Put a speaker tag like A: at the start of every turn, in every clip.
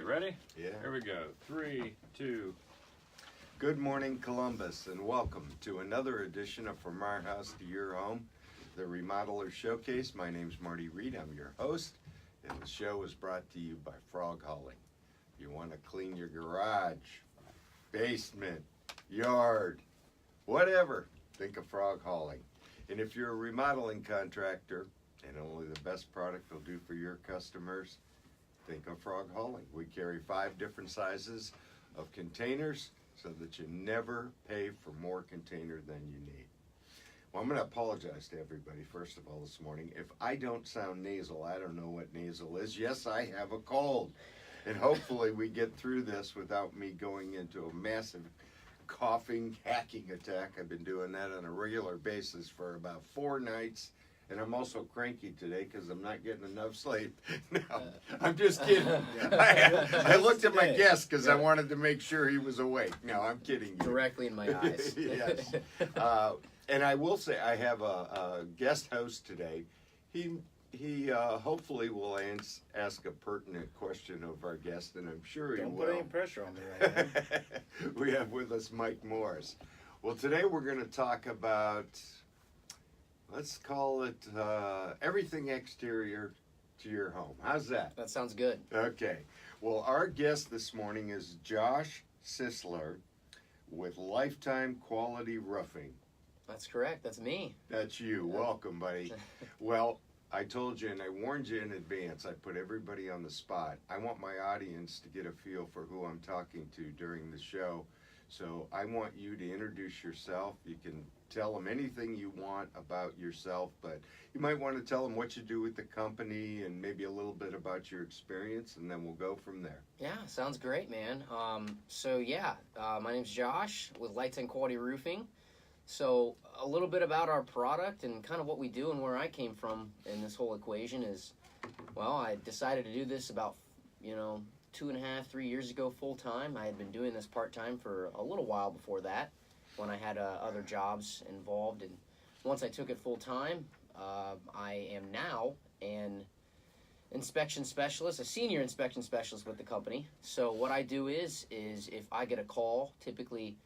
A: right, ready?
B: Yeah.
A: Here we go. 3, 2.
B: Good morning, Columbus, and welcome to another edition of From Our House to Your Home, the Remodeler Showcase. My name's Marty Reed. I'm your host, and the show is brought to you by Frog Hauling. If you want to clean your garage, basement, yard, whatever, think of Frog Hauling. And if you're a remodeling contractor and only the best product will do for your customers, think of Frog Hauling. We carry 5 different sizes of containers so that you never pay for more container than you need. Well, I'm going to apologize to everybody, first of all, this morning. If I don't sound nasal, I don't know what nasal is. Yes, I have a cold. And hopefully we get through this without me going into a massive coughing, hacking attack. I've been doing that on a regular basis for about 4 nights. And I'm also cranky today because I'm not getting enough sleep. No, I'm just kidding. I looked at my guest because I wanted to make sure he was awake. No, I'm kidding you.
C: Directly in my eyes.
B: Yes. And I will say I have a guest host today. He hopefully will ask a pertinent question of our guest, and I'm sure he will.
D: Don't put any pressure on me right now.
B: We have with us Mike Morris. Well, today we're going to talk about, let's call it everything exterior to your home. How's that?
C: That sounds good.
B: Okay. Well, our guest this morning is Josh Sisler with Lifetime Quality Roofing.
C: That's correct. That's me.
B: That's you.
C: Yeah.
B: Welcome, buddy. Well, I told you and I warned you in advance. I put everybody on the spot. I want my audience to get a feel for who I'm talking to during the show. So I want you to introduce yourself. You can tell them anything you want about yourself, but you might want to tell them what you do with the company and maybe a little bit about your experience, and then we'll go from there.
C: Yeah, sounds great, man. My name's Josh with Lifetime Quality Roofing. So a little bit about our product and kind of what we do and where I came from in this whole equation is, well, I decided to do this about, 2.5, 3 years ago full time. I had been doing this part time for a little while before that when I had other jobs involved. And once I took it full time, I am now an inspection specialist, a senior inspection specialist with the company. So what I do is if I get a call, typically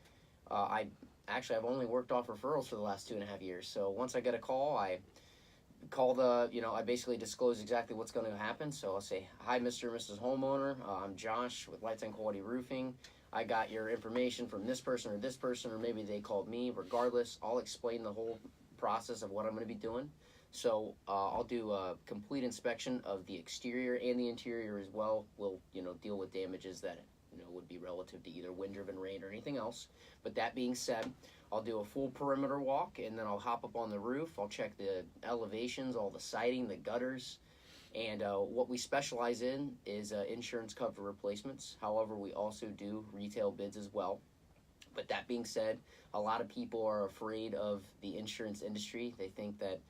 C: I've only worked off referrals for the last 2.5 years. So once I get a call, I call I basically disclose exactly what's going to happen. So I'll say, hi, Mr. and Mrs. Homeowner. I'm Josh with Lifetime Quality Roofing. I got your information from this person, or maybe they called me. Regardless, I'll explain the whole process of what I'm going to be doing. So I'll do a complete inspection of the exterior and the interior as well. We'll, deal with damages that would be relative to either wind-driven rain or anything else. But that being said, I'll do a full perimeter walk, and then I'll hop up on the roof. I'll check the elevations, all the siding, the gutters, and what we specialize in is insurance cover replacements. However, we also do retail bids as well. But that being said, a lot of people are afraid of the insurance industry. They think that,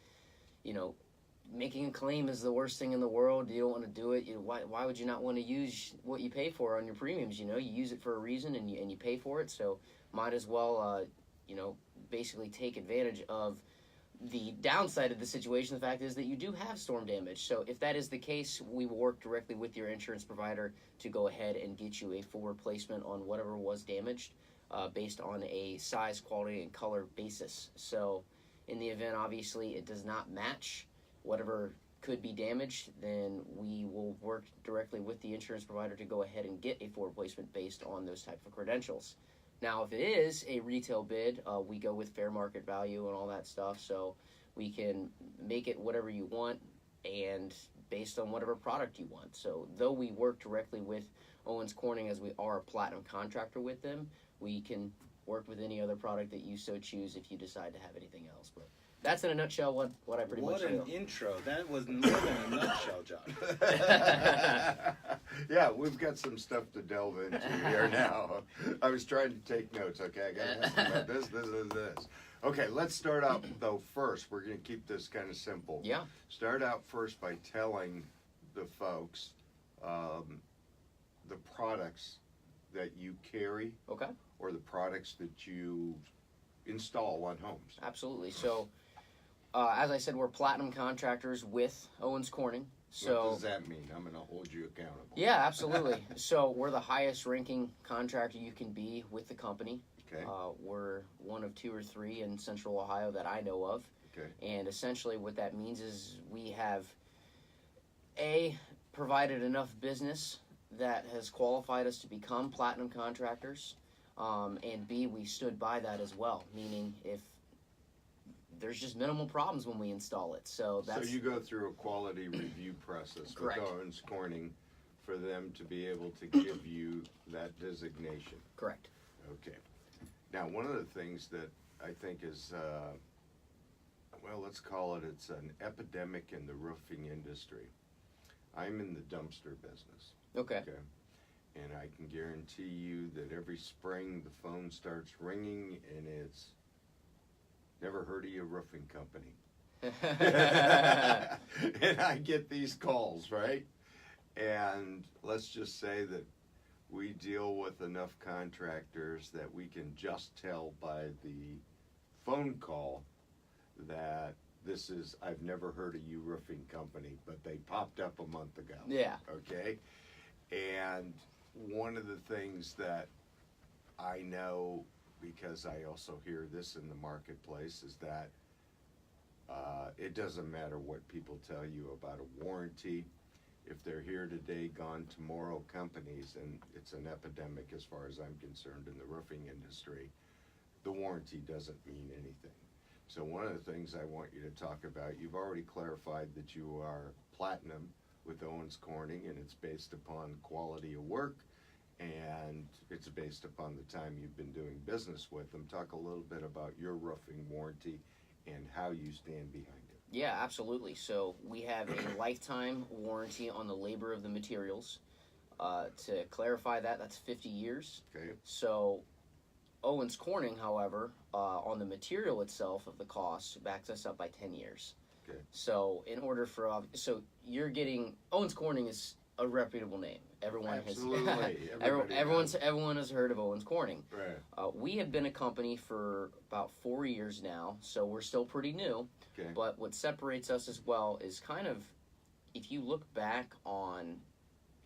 C: making a claim is the worst thing in the world. You don't want to do it. Why would you not want to use what you pay for on your premiums? You use it for a reason, and you pay for it. So might as well, basically take advantage of the downside of the situation. The fact is that you do have storm damage. So if that is the case, we will work directly with your insurance provider to go ahead and get you a full replacement on whatever was damaged based on a size, quality, and color basis. So in the event, obviously, it does not match whatever could be damaged, then we will work directly with the insurance provider to go ahead and get a full replacement based on those type of credentials. Now, if it is a retail bid, we go with fair market value and all that stuff, so we can make it whatever you want and based on whatever product you want. So though we work directly with Owens Corning as we are a platinum contractor with them, we can work with any other product that you so choose if you decide to have anything else. But that's in a nutshell what I pretty much do.
D: What an intro. That was more than a nutshell, Josh.
B: Yeah, we've got some stuff to delve into here now. I was trying to take notes, okay? I got to ask about this. Okay, let's start out, though, first. We're going to keep this kind of simple.
C: Yeah.
B: Start out first by telling the folks the products that you carry.
C: Okay.
B: Or the products that you install on homes.
C: Absolutely. So as I said, we're platinum contractors with Owens Corning. So
B: what does that mean? I'm going to hold you accountable.
C: yeah, absolutely. So we're the highest ranking contractor you can be with the company.
B: Okay.
C: We're one of 2 or 3 in Central Ohio that I know of.
B: Okay.
C: And essentially what that means is we have provided enough business that has qualified us to become platinum contractors, and B, we stood by that as well, meaning if there's just minimal problems when we install it. So that's
B: So you go through a quality review process
C: Correct.
B: with Owens Corning for them to be able to give you that designation.
C: correct.
B: Okay. Now, one of the things that I think is, well, let's call it's an epidemic in the roofing industry. I'm in the dumpster business.
C: Okay.
B: Okay. And I can guarantee you that every spring the phone starts ringing and it's never heard of your roofing company. And I get these calls, right? And let's just say that we deal with enough contractors that we can just tell by the phone call that this is, I've never heard of you roofing company, but they popped up a month ago.
C: Yeah.
B: Okay? And one of the things that I know, because I also hear this in the marketplace, is that it doesn't matter what people tell you about a warranty. If they're here today, gone tomorrow companies, and it's an epidemic as far as I'm concerned in the roofing industry, the warranty doesn't mean anything. So one of the things I want you to talk about, you've already clarified that you are platinum with Owens Corning, and it's based upon quality of work, and it's based upon the time you've been doing business with them. Talk a little bit about your roofing warranty and how you stand behind it.
C: Yeah, absolutely. So we have a lifetime warranty on the labor of the materials. To clarify that, that's 50 years.
B: Okay.
C: So Owens Corning, however, on the material itself of the cost, backs us up by 10 years.
B: Okay.
C: So in order for, so you're getting, Owens Corning is a reputable name. Everyone
B: Absolutely.
C: has, everyone has heard of Owens Corning.
B: Right.
C: We have been a company for about 4 years now, so we're still pretty new.
B: Okay.
C: But what separates us as well is kind of, if you look back on,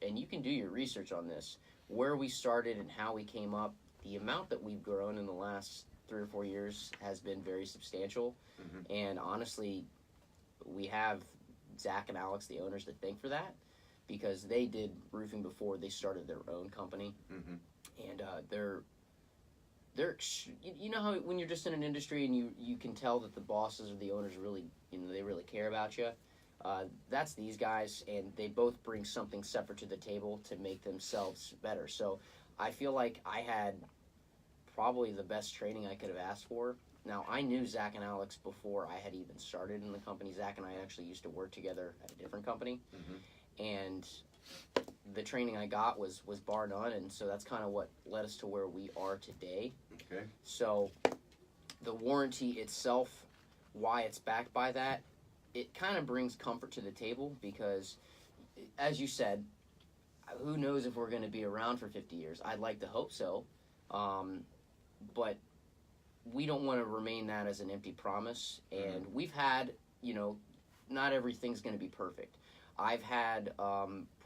C: and you can do your research on this, where we started and how we came up, the amount that we've grown in the last 3 or 4 years has been very substantial.
B: Mm-hmm.
C: And honestly, we have Zach and Alex, the owners, to thank for that, because they did roofing before they started their own company.
B: Mm-hmm.
C: And they're you know how when you're just in an industry and you can tell that the bosses or the owners really, they really care about you. That's these guys, and they both bring something separate to the table to make themselves better. So I feel like I had probably the best training I could have asked for. Now, I knew Zach and Alex before I had even started in the company. Zach and I actually used to work together at a different company.
B: Mm-hmm.
C: And the training I got was bar none, and so that's kind of what led us to where we are today.
B: Okay.
C: So the warranty itself, why it's backed by that, it kind of brings comfort to the table, because, as you said, who knows if we're going to be around for 50 years. I'd like to hope so, but we don't want to remain that as an empty promise. And we've had, not everything's going to be perfect. I've had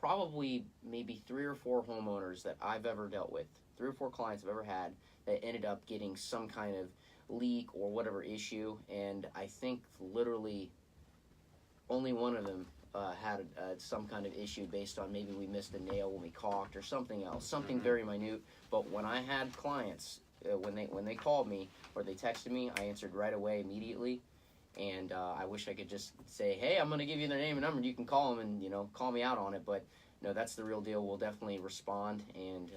C: probably maybe 3 or 4 homeowners that I've ever dealt with, 3 or 4 clients I've ever had, that ended up getting some kind of leak or whatever issue, and I think literally only one of them had some kind of issue based on maybe we missed a nail when we caulked or something else, something very minute. But when I had clients, when they called me or they texted me, I answered right away, immediately. And I wish I could just say, hey, I'm going to give you their name and number, and you can call them and, call me out on it. But, no, that's the real deal. We'll definitely respond, and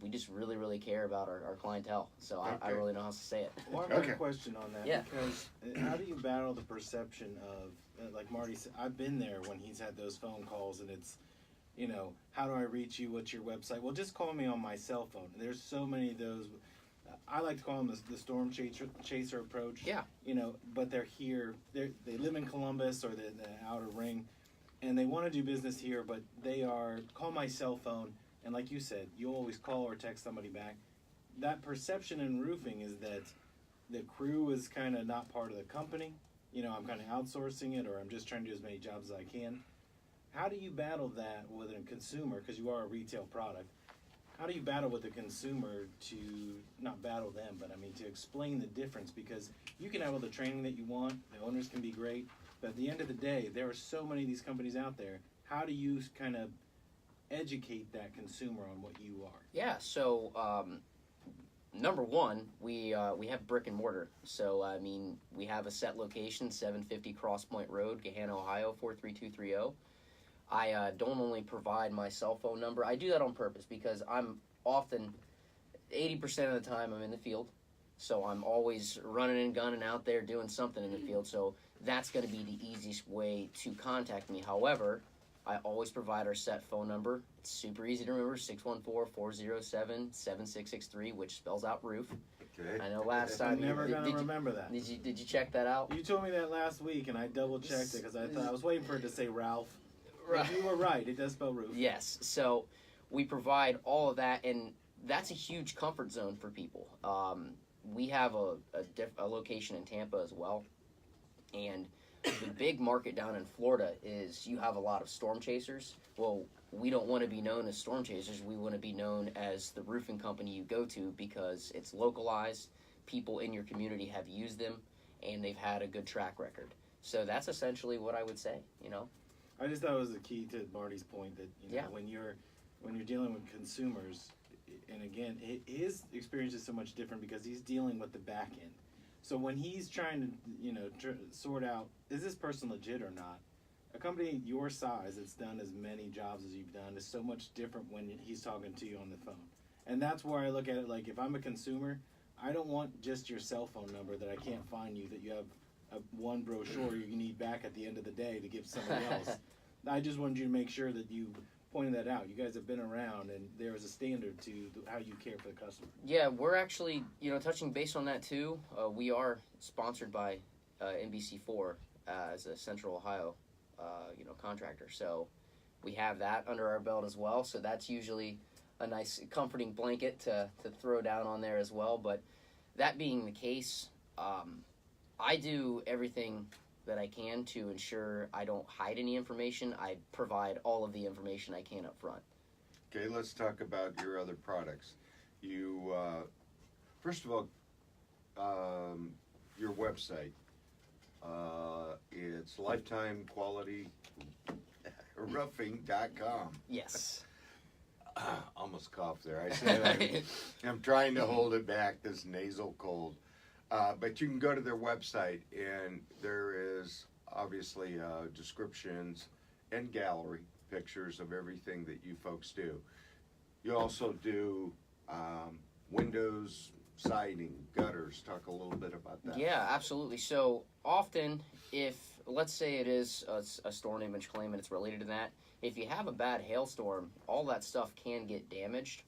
C: we just really, really care about our clientele. So
B: Okay.
C: I really know how to say it.
D: Well, I've got
B: Okay.
D: a question on that.
C: Yeah.
D: Because how do you battle the perception of, like Marty said, I've been there when he's had those phone calls and it's, how do I reach you? What's your website? Well, just call me on my cell phone. There's so many of those. I like to call them the storm chaser approach.
C: Yeah.
D: But they're here. They live in Columbus or the outer ring, and they want to do business here, but call my cell phone. And like you said, you always call or text somebody back. That perception in roofing is that the crew is kind of not part of the company. I'm kind of outsourcing it, or I'm just trying to do as many jobs as I can. How do you battle that with a consumer, because you are a retail product? How do you battle with the consumer to, not battle them, but I mean to explain the difference? Because you can have all the training that you want, the owners can be great, but at the end of the day, there are so many of these companies out there. How do you kind of educate that consumer on what you are?
C: Yeah, so number one, we have brick and mortar. So, I mean, we have a set location, 750 Cross Point Road, Gahanna, Ohio, 43230. I don't only provide my cell phone number. I do that on purpose because I'm often, 80% of the time, I'm in the field. So I'm always running and gunning out there doing something in the field. So that's going to be the easiest way to contact me. However, I always provide our set phone number. It's super easy to remember, 614-407-7663, which spells out roof.
B: Okay.
C: I know last time
D: I'm never going to remember that.
C: Did you check that out?
D: You told me that last week, and I double-checked it because I thought I was waiting for it to say Ralph.
C: Right.
D: You were right. It does spell roof.
C: Yes. So we provide all of that, and that's a huge comfort zone for people. We have a location in Tampa as well, and the big market down in Florida is you have a lot of storm chasers. Well, we don't want to be known as storm chasers. We want to be known as the roofing company you go to because it's localized. People in your community have used them, and they've had a good track record. So that's essentially what I would say,
D: I just thought it was the key to Marty's point that when you're dealing with consumers, and again, his experience is so much different because he's dealing with the back end. So when he's trying to sort out, is this person legit or not? A company your size that's done as many jobs as you've done is so much different when he's talking to you on the phone. And that's where I look at it like if I'm a consumer, I don't want just your cell phone number that I can't find you, that you have one brochure you need back at the end of the day to give somebody else. I just wanted you to make sure that you pointed that out. You guys have been around, and there is a standard to how you care for the customer.
C: Yeah, we're actually, touching base on that too. We are sponsored by NBC4 as a Central Ohio, contractor. So we have that under our belt as well. So that's usually a nice comforting blanket to throw down on there as well. But that being the case, I do everything that I can to ensure I don't hide any information. I provide all of the information I can up front.
B: Okay, let's talk about your other products. You, first of all, your website. It's lifetimequalityroofing.com.
C: Yes.
B: Almost coughed there. I said I'm trying to hold it back, this nasal cold. But you can go to their website, and there is obviously descriptions and gallery pictures of everything that you folks do. You also do windows, siding, gutters. Talk a little bit about that.
C: Yeah, absolutely. So often, if let's say it is a storm damage claim and it's related to that, if you have a bad hailstorm, all that stuff can get damaged,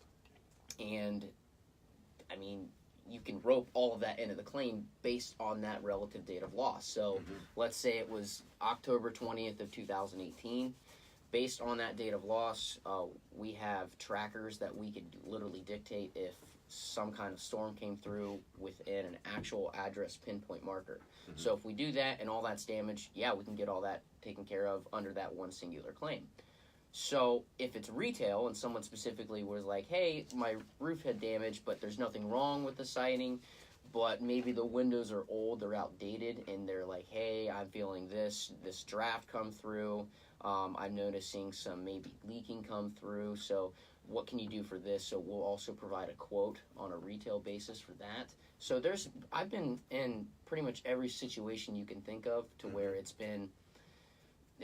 C: and I mean, you can rope all of that into the claim based on that relative date of loss. So let's say it was October 20th of 2018. Based on that date of loss, we have trackers that we could literally dictate if some kind of storm came through within an actual address pinpoint marker. So if we do that and all that's damaged, yeah, we can get all that taken care of under that one singular claim. So if it's retail and someone specifically was like, hey, my roof had damage, but there's nothing wrong with the siding, but maybe the windows are old, they're outdated, and they're like, hey, I'm feeling this draft come through, I'm noticing some maybe leaking come through, so what can you do for this? So we'll also provide a quote on a retail basis for that. So I've been in pretty much every situation you can think of to where it's been,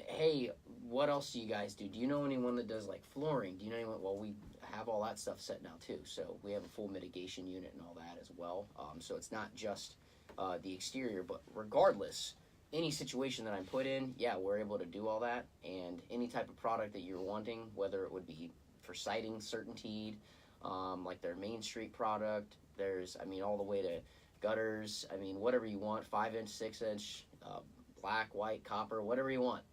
C: hey, what else do you guys do? Do you know anyone that does like flooring? Do you know anyone? Well, we have all that stuff set now too. So we have a full mitigation unit and all that as well. So it's not just the exterior, but regardless, any situation that I'm put in, yeah, we're able to do all that. And any type of product that you're wanting, whether it would be for siding certainty, like their Main Street product, there's, all the way to gutters, whatever you want, 5-inch, 6-inch, black, white, copper, whatever you want,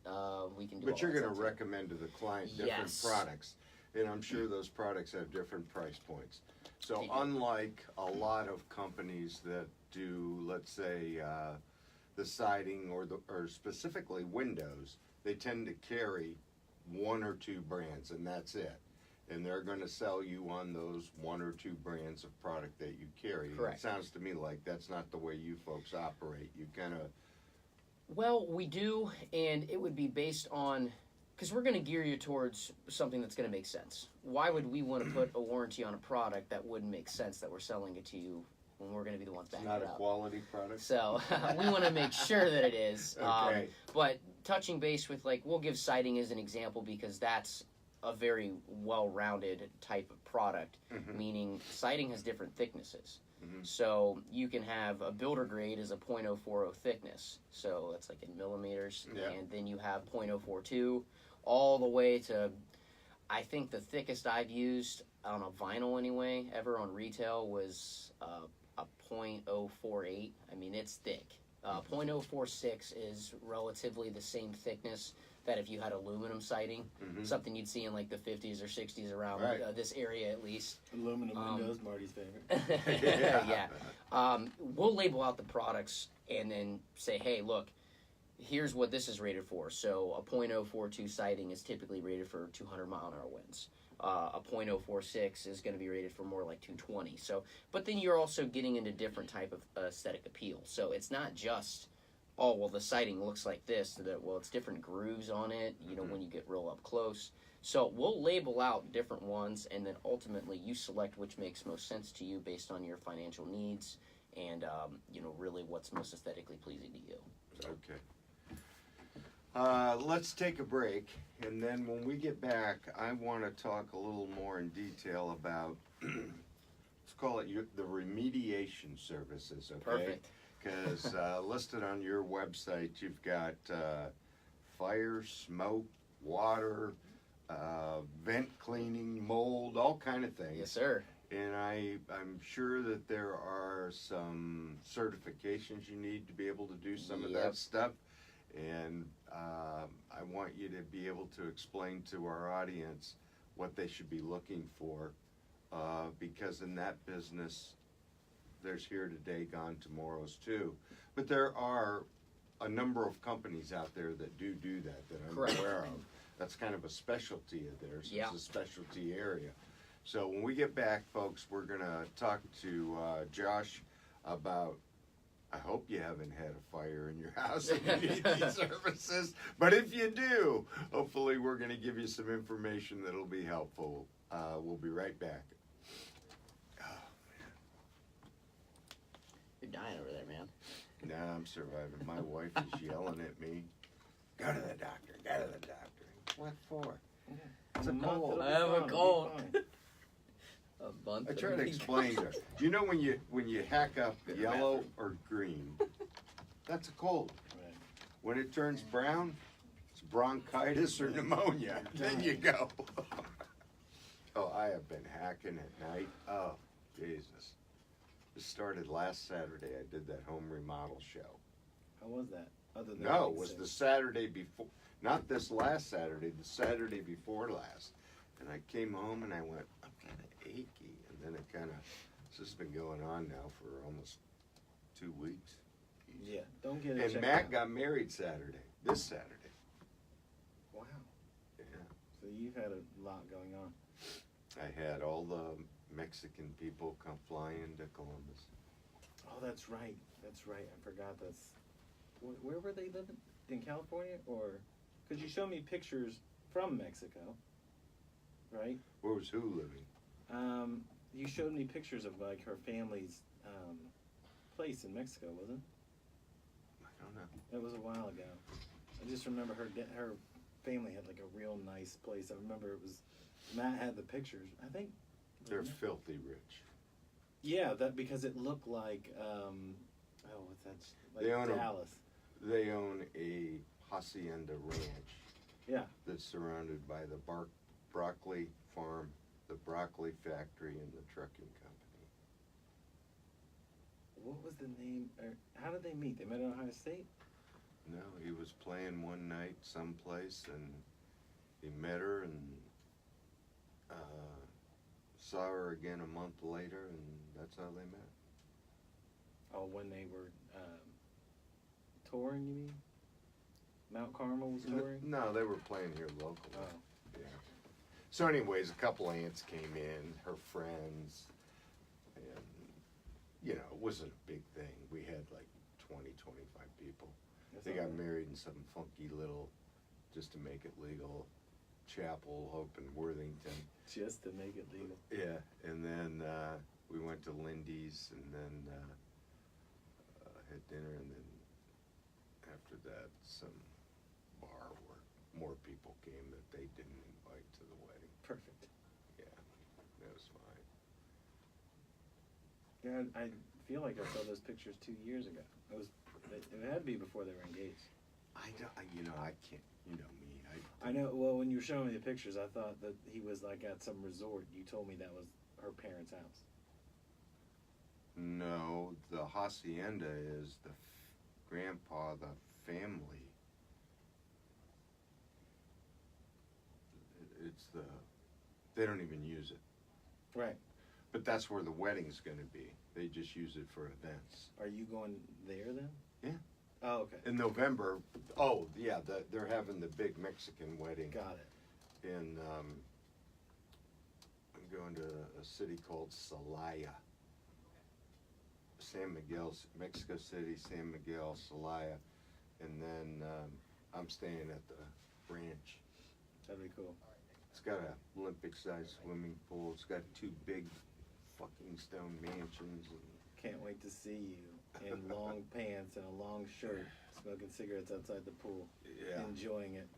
C: we can do.
B: But you're going to recommend to the client different products, and I'm sure those products have different price points. So unlike a lot of companies that do, let's say, the siding or specifically windows, they tend to carry one or two brands, and that's it. And they're going to sell you on those one or two brands of product that you carry.
C: Correct.
B: It sounds to me like that's not the way you folks operate. You kind of...
C: Well, we do, and it would be based on, because we're going to gear you towards something that's going to make sense. Why would we want to put a warranty on a product that wouldn't make sense that we're selling it to you when we're going to be the ones
B: It's
C: backing
B: not
C: it
B: a
C: up?
B: quality product?
C: So we want to make sure that it is.
B: Okay.
C: But touching base with, like, we'll give siding as an example because that's a very well-rounded type of product,
B: Mhm.
C: meaning siding has different thicknesses.
B: Mhm.
C: So you can have a builder grade is a .040 thickness, so that's like in millimeters,
B: Yeah.
C: and then you have .042 all the way to, I think the thickest I've used on a vinyl anyway ever on retail was a .048. I mean, it's thick. .046 is relatively the same thickness that if you had aluminum siding,
B: Mhm.
C: something you'd see in like the 50s or 60s around
B: Right.
C: this area at least.
D: Aluminum windows, Marty's favorite.
C: Yeah. We'll label out the products and then say, hey, look, here's what this is rated for. So a .042 siding is typically rated for 200 mile an hour winds. A .046 is going to be rated for more like 220. So, but then you're also getting into different type of aesthetic appeal. So it's not just, oh, well, the siding looks like this. Well, it's different grooves on it, you know, when you get real up close. So we'll label out different ones, and then ultimately you select which makes most sense to you based on your financial needs and, you know, really what's most aesthetically pleasing to you. So.
B: Okay. Let's take a break, and then when we get back, I want to talk a little more in detail about, let's call it the remediation services, okay?
C: Perfect.
B: Because listed on your website, you've got fire, smoke, water, vent cleaning, mold, all kind of things.
C: Yes, sir.
B: And I'm sure that there are some certifications you need to be able to do some of that
C: Yep.
B: stuff. And I want you to be able to explain to our audience what they should be looking for, because in that business, there's here today, gone tomorrow's too. But there are a number of companies out there that do that I'm
C: Correct.
B: aware of. That's kind of a specialty of theirs.
C: Yeah.
B: It's a specialty area. So when we get back, folks, we're going to talk to Josh about, I hope you haven't had a fire in your house and you need these services. But if you do, hopefully we're going to give you some information that'll be helpful. We'll be right back.
C: You're dying over there, man.
B: Nah, I'm surviving. My wife is yelling at me. Go to the doctor. Go to the doctor. What for? It's a cold.
C: I have a cold. A month.
B: I try to explain to her. You know when you hack up yellow or green, that's a cold.
D: Right.
B: When it turns brown, it's bronchitis or pneumonia. Then you go. Oh, I have been hacking at night. Oh, Jesus. This started last Saturday. I did that home remodel show.
D: How was that? Other than
B: No, it
D: being
B: was
D: sick?
B: the Saturday before, not this last Saturday, the Saturday before last. And I came home and I went, I'm kind of achy. And then it kind of, it's just been going on now for almost 2 weeks.
D: Yeah, don't get it
B: And
D: checked
B: Matt
D: out.
B: got married this Saturday.
D: Wow.
B: Yeah.
D: So you've had a lot going on.
B: I had all the Mexican people come flying to Columbus.
D: Oh, that's right. That's right. I forgot that's. Where were they living? In California? Or. Because you showed me pictures from Mexico, right?
B: Where was who living?
D: You showed me pictures of like her family's place in Mexico, wasn't it?
B: I don't know.
D: That was a while ago. I just remember her family had like a real nice place. I remember it was Matt had the pictures. I think
B: They're
D: wasn't it?
B: filthy rich.
D: Yeah, that because it looked like what's that? Like
B: They own a-
D: Dallas.
B: They own a hacienda ranch.
D: Yeah.
B: That's surrounded by the broccoli farm, the broccoli factory, and the trucking company.
D: What was the name? Or how did they meet? They met at Ohio State.
B: No, he was playing one night someplace, and he met her and saw her again a month later, and that's how they met.
D: Oh, when they were touring, you mean? Mount Carmel was touring?
B: No, they were playing here locally.
D: Oh.
B: Yeah. So anyways, a couple aunts came in, her friends, and, you know, it wasn't a big thing. We had like 20, 25 people.
D: That's
B: They
D: not
B: got
D: bad.
B: married in some funky little, just to make it legal, chapel up in Worthington.
D: Just to make it legal.
B: Yeah, and then we went to Lindy's and then had dinner, and then after that, some bar where more people came that they didn't invite to the wedding.
D: Perfect.
B: Yeah, that was fine.
D: Yeah, I feel like I saw those pictures 2 years ago. It had to be before they were engaged.
B: I don't, I can't, you know me.
D: I know. Well, when you were showing me the pictures, I thought that he was like at some resort. You told me that was her parents' house.
B: No, the hacienda is the grandpa, the family. It's the, they don't even use it.
D: Right.
B: But that's where the wedding's gonna be. They just use it for events.
D: Are you going there then?
B: Yeah.
D: Oh, okay.
B: In November, oh, yeah, they're having the big Mexican wedding
D: Got it.
B: in, I'm going to a city called Celaya. San Miguel, Mexico City, San Miguel, Celaya, and then I'm staying at the ranch.
D: That'd be cool.
B: It's got a Olympic-sized swimming pool. It's got 2 big fucking stone mansions. And
D: Can't wait to see you in long pants and a long shirt, smoking cigarettes outside the pool,
B: yeah,
D: enjoying it.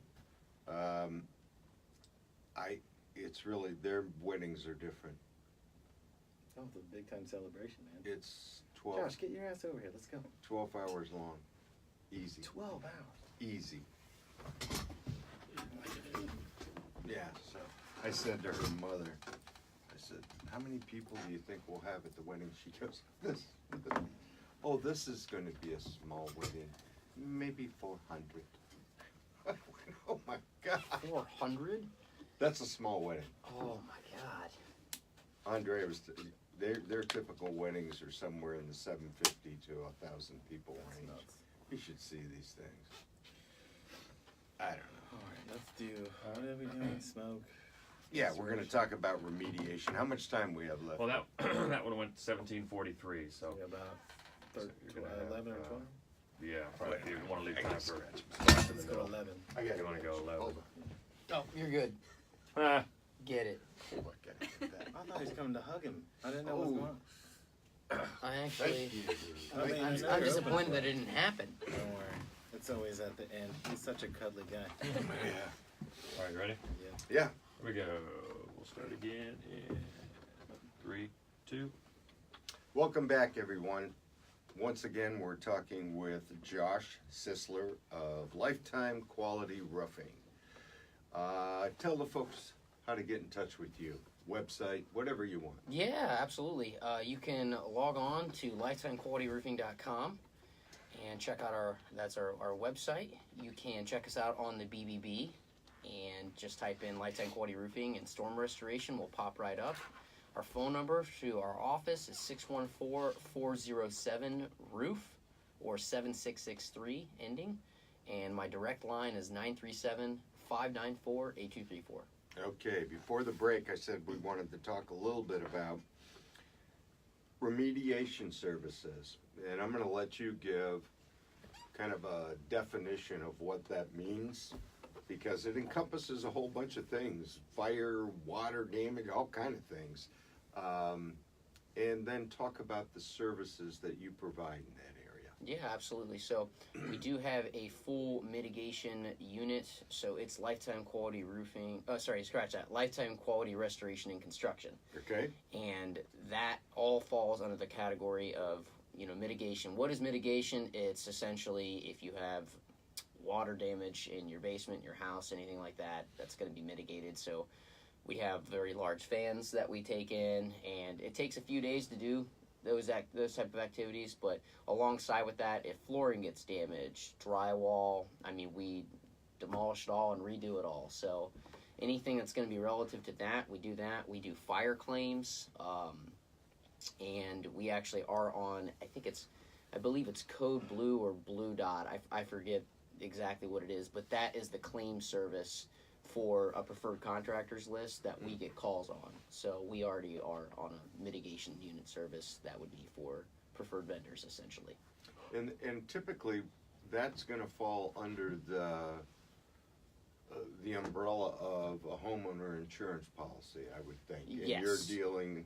B: it's really, their weddings are different.
D: Oh, it's a big time celebration, man.
B: It's 12,
D: Josh, get your ass over here. Let's go.
B: 12 hours long. Easy.
D: 12 hours.
B: Easy. Yeah, so I said to her mother, I said, how many people do you think we'll have at the wedding? She goes, this. Oh, this is going to be a small wedding. Maybe 400. I went, oh my God.
C: 400?
B: That's a small wedding.
C: Oh my God.
B: Andre was, their typical weddings are somewhere in the 750 to 1,000 people
D: That's
B: range.
D: nuts.
B: You should see these things. I don't know.
D: All right, let's do. What are we doing? Smoke.
B: Yeah, we're going to talk about remediation. How much time we have left?
A: Well, that that one went 1743. So
D: Yeah, about
A: So you're gonna have,
D: 11 or 12.
A: yeah, probably if you want to leave
B: I
A: time
B: can
A: for.
B: scratch.
D: Let's go 11.
B: I got
A: You wanna go 11?
B: Hold
C: Oh, you're good.
A: Ah,
C: Get it.
B: on. Oh, I gotta get that.
D: I thought he was coming to hug him. I didn't know what was
B: Oh.
D: going on.
C: I actually,
B: Thank you.
D: I mean,
C: I'm,
D: I know
C: I'm
D: you're
C: disappointed
D: open
C: that
D: for
C: it didn't happen.
D: Don't worry. It's always at the end. He's such a cuddly guy.
B: Yeah.
A: all right, ready?
B: Yeah.
A: Here we go. We'll start again in 3, 2.
B: Welcome back, everyone. Once again, we're talking with Josh Sisler of Lifetime Quality Roofing. Tell the folks how to get in touch with you. Website, whatever you want.
C: Yeah, absolutely. You can log on to lifetimequalityroofing.com and check out our website. You can check us out on the BBB and just type in Lifetime Quality Roofing and Storm Restoration will pop right up. Our phone number to our office is 614-407-ROOF or 7663 ending. And my direct line is 937-594-8234.
B: Okay, before the break, I said we wanted to talk a little bit about remediation services. And I'm going to let you give kind of a definition of what that means, because it encompasses a whole bunch of things: fire, water damage, all kind of things. And then talk about the services that you provide in that area.
C: Yeah, absolutely. So we do have a full mitigation unit. So it's Lifetime Quality Roofing. Scratch that. Lifetime Quality Restoration and Construction.
B: Okay?
C: And that all falls under the category of, mitigation. What is mitigation? It's essentially if you have water damage in your basement, your house, anything like that, that's going to be mitigated. So we have very large fans that we take in, and it takes a few days to do those type of activities. But alongside with that, if flooring gets damaged, drywall, we demolish it all and redo it all. So anything that's going to be relative to that, we do that. We do fire claims, and we actually are on, I I believe it's Code Blue or Blue Dot. I forget exactly what it is, but that is the claim service for a preferred contractors list that we get calls on. So we already are on a mitigation unit service that would be for preferred vendors, essentially.
B: And typically, that's going to fall under the umbrella of a homeowner insurance policy, I would think. And
C: Yes.
B: you're dealing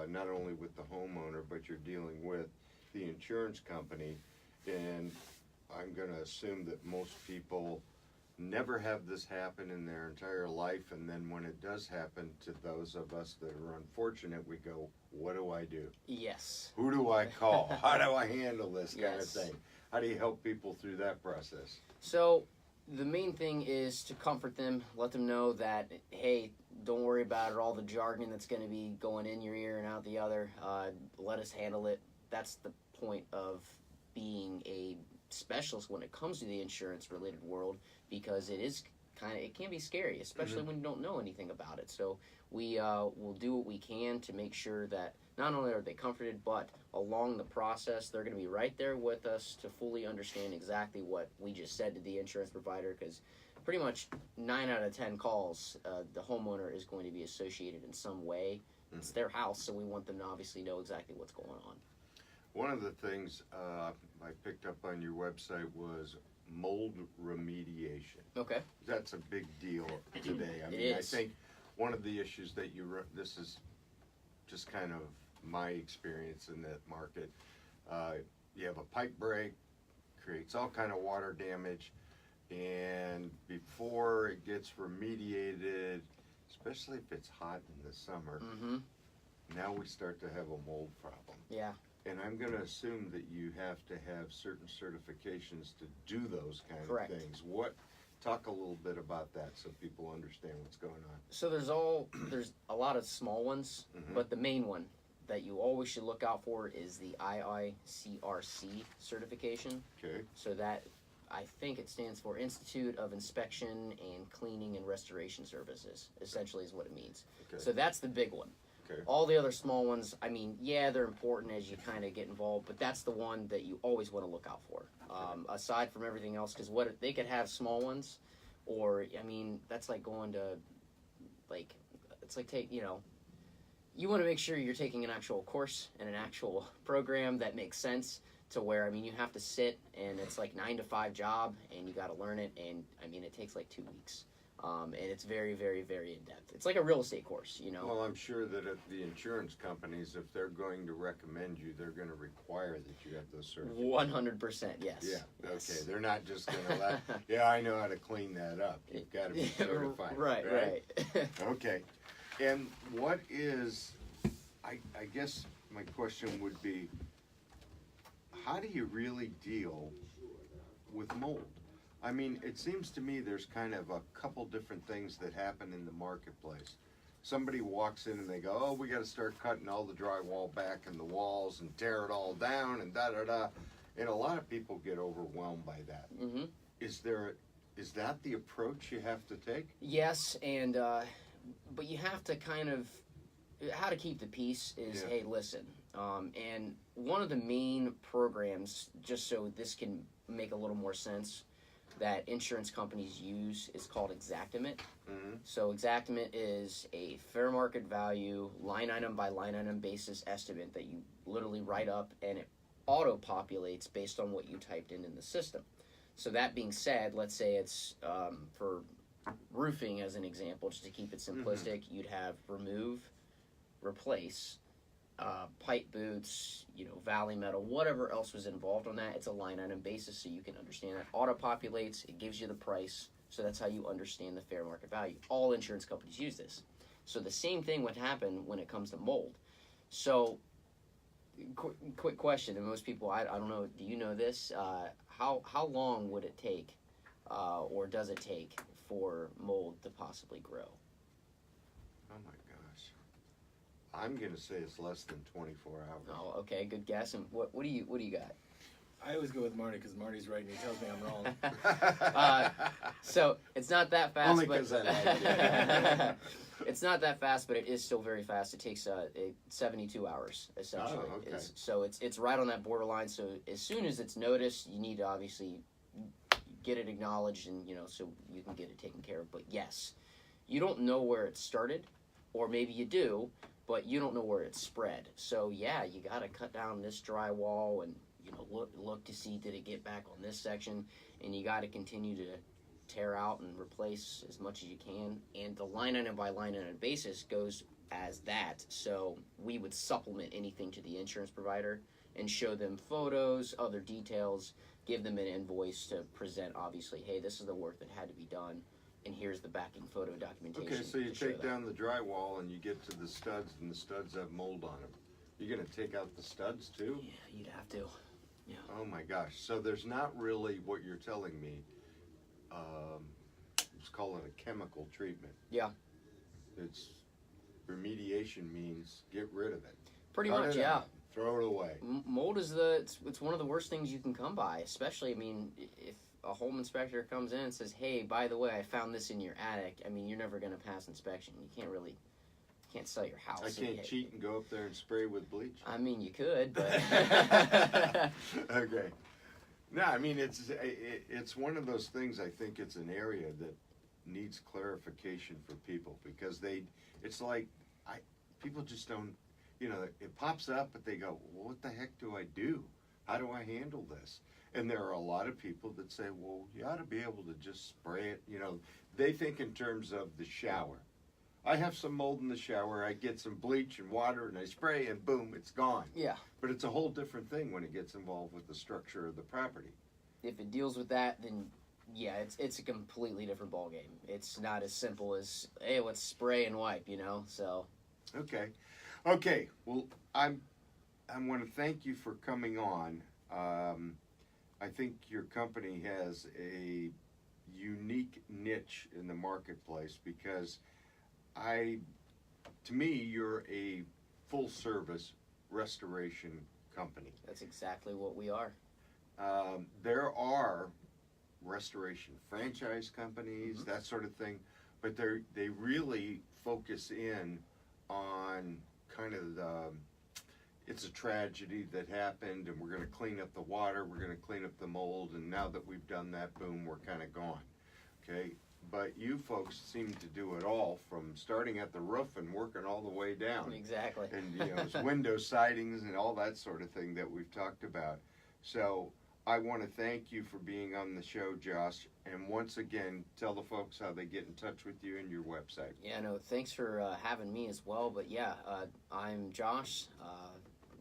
B: not only with the homeowner, but you're dealing with the insurance company. And I'm going to assume that most people never have this happen in their entire life, and then when it does happen to those of us that are unfortunate, we go, what do I do?
C: Yes.
B: Who do I call? How do I handle this kind
C: Yes.
B: of thing? How do you help people through that process?
C: So the main thing is to comfort them, let them know that, hey, don't worry about it, all the jargon that's going to be going in your ear and out the other. Let us handle it. That's the point of being a specialist when it comes to the insurance related world, because it can be scary, especially when you don't know anything about it. So we will do what we can to make sure that not only are they comforted, but along the process they're going to be right there with us to fully understand exactly what we just said to the insurance provider, because pretty much 9 out of 10 calls the homeowner is going to be associated in some way. It's their house, so we want them to obviously know exactly what's going on.
B: One of the things I picked up on your website was mold remediation.
C: Okay.
B: That's a big deal today. I mean,
C: It
B: I
C: is.
B: think one of the issues that this is just kind of my experience in that market. You have a pipe break, creates all kind of water damage, and before it gets remediated, especially if it's hot in the summer, now we start to have a mold problem.
C: Yeah.
B: And I'm going to assume that you have to have certain certifications to do those kind
C: Correct.
B: of things. Talk a little bit about that so people understand what's going on.
C: So there's a lot of small ones, but the main one that you always should look out for is the IICRC certification.
B: Okay.
C: So that, I think it stands for Institute of Inspection and Cleaning and Restoration Services, essentially is what it means.
B: Okay.
C: So that's the big one.
B: Okay.
C: All the other small ones, I mean, yeah, they're important as you kind of get involved, but that's the one that you always want to look out for. Aside from everything else, because they could have small ones, or I mean, that's like going to, it's like you want to make sure you're taking an actual course and an actual program that makes sense. To where, I mean, you have to sit and it's like 9 to 5 job and you got to learn it, and I mean, it takes like 2 weeks. And it's very, very, very in-depth. It's like a real estate course, you know?
B: Well, I'm sure that if the insurance companies, if they're going to recommend you, they're going to require that you have those certifications.
C: 100%, yes.
B: Yeah,
C: Yes.
B: okay. They're not just going to let, yeah, I know how to clean that up. You've got to be certified.
C: Right.
B: Okay. And what is, I guess my question would be, how do you really deal with mold? I mean, it seems to me there's kind of a couple different things that happen in the marketplace. Somebody walks in and they go, oh, we got to start cutting all the drywall back and the walls and tear it all down and da-da-da. And a lot of people get overwhelmed by that.
C: Mm-hmm.
B: Is that the approach you have to take?
C: Yes, and but you have to kind of, how to keep the peace is, hey, listen. And one of the main programs, just so this can make a little more sense, that insurance companies use is called Exactimate. So Exactimate is a fair market value, line item by line item basis estimate that you literally write up, and it auto-populates based on what you typed in the system. So that being said, let's say it's for roofing as an example, just to keep it simplistic, you'd have remove, replace, pipe boots, valley metal, whatever else was involved on that. It's a line item basis, so you can understand that. Auto populates, it gives you the price, so that's how you understand the fair market value. All insurance companies use this. So the same thing would happen when it comes to mold. So, quick question, and most people, I don't know, do you know this? How long would it take, or does it take, for mold to possibly grow?
B: Oh my gosh. I'm going to say it's less than 24 hours.
C: Oh, okay, good guess. And what do you got?
D: I always go with Marty because Marty's right and he tells me I'm wrong.
C: So it's not that fast.
B: Only
C: but
B: 'cause I like
C: it's not that fast, but it is still very fast. It takes 72 hours essentially.
B: Oh, okay.
C: So it's right on that borderline. So as soon as it's noticed, you need to obviously get it acknowledged, and so you can get it taken care of. But yes, you don't know where it started, or maybe you do, but you don't know where it's spread. So yeah, you got to cut down this drywall and look to see, did it get back on this section, and you got to continue to tear out and replace as much as you can. And the line item by line item basis goes as that. So we would supplement anything to the insurance provider and show them photos, other details, give them an invoice to present, obviously, hey, this is the work that had to be done, and here's the backing photo documentation.
B: Okay, so you
C: to show
B: take
C: that.
B: down the drywall and you get to the studs, and the studs have mold on them. You're going to take out the studs too?
C: Yeah, you'd have to. Yeah.
B: Oh my gosh. So there's not really what you're telling me. Let's call it a chemical treatment.
C: Yeah.
B: It's remediation means get rid of it.
C: Pretty
B: Cut
C: much,
B: it
C: yeah.
B: out, throw it away.
C: Mold is it's one of the worst things you can come by, especially, if a home inspector comes in and says, hey, by the way, I found this in your attic, you're never going to pass inspection. You can't sell your house.
B: I can't cheat and go up there and spray with bleach.
C: You could, but
B: Okay. No, it's one of those things. I think it's an area that needs clarification for people, because it's like people just don't, it pops up, but they go, well, what the heck do I do? How do I handle this? And there are a lot of people that say, well, you ought to be able to just spray it. They think in terms of the shower. I have some mold in the shower, I get some bleach and water and I spray and boom, it's gone.
C: yeah.
B: But it's a whole different thing when it gets involved with the structure of the property.
C: If it deals with that, then yeah, it's a completely different ballgame. It's not as simple as, hey, let's spray and wipe, so.
B: Okay. Well, I want to thank you for coming on. I think your company has a unique niche in the marketplace, because to me, you're a full-service restoration company.
C: That's exactly what we are.
B: There are restoration franchise companies, that sort of thing, but they really focus in on kind of it's a tragedy that happened, and we're going to clean up the water, we're going to clean up the mold, and now that we've done that, boom, we're kind of gone. Okay? But you folks seem to do it all, from starting at the roof and working all the way down.
C: Exactly.
B: And it's window sidings and all that sort of thing that we've talked about. So I want to thank you for being on the show, Josh. And once again, tell the folks how they get in touch with you and your website.
C: Yeah, no, thanks for having me as well. But yeah, I'm Josh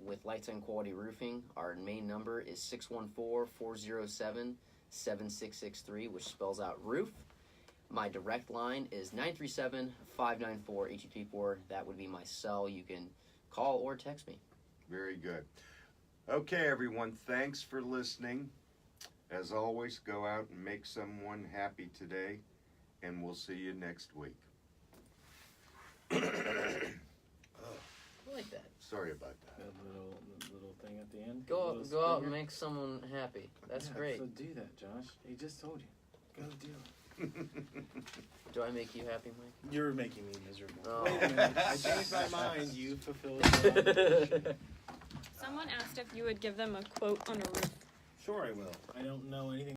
C: with Lifetime Quality Roofing. Our main number is 614-407-7663, which spells out roof. My direct line is 937-594-8234. That would be my cell. You can call or text me.
B: Very good. Okay, everyone, thanks for listening. As always, go out and make someone happy today, and we'll see you next week.
C: I like that.
B: Sorry about that.
D: That little thing at the end.
C: Go
D: Little
C: out and
D: stinger.
C: make someone happy. That's
D: Yeah,
C: great.
D: So do that, Josh. He just told you. Go do it.
C: Do I make you happy, Mike?
D: You're making me miserable.
C: Oh.
D: Wait a minute. I changed my mind. You fulfilled your obligation.
E: Someone asked if you would give them a quote on a roof.
D: Sure I will. I don't know anything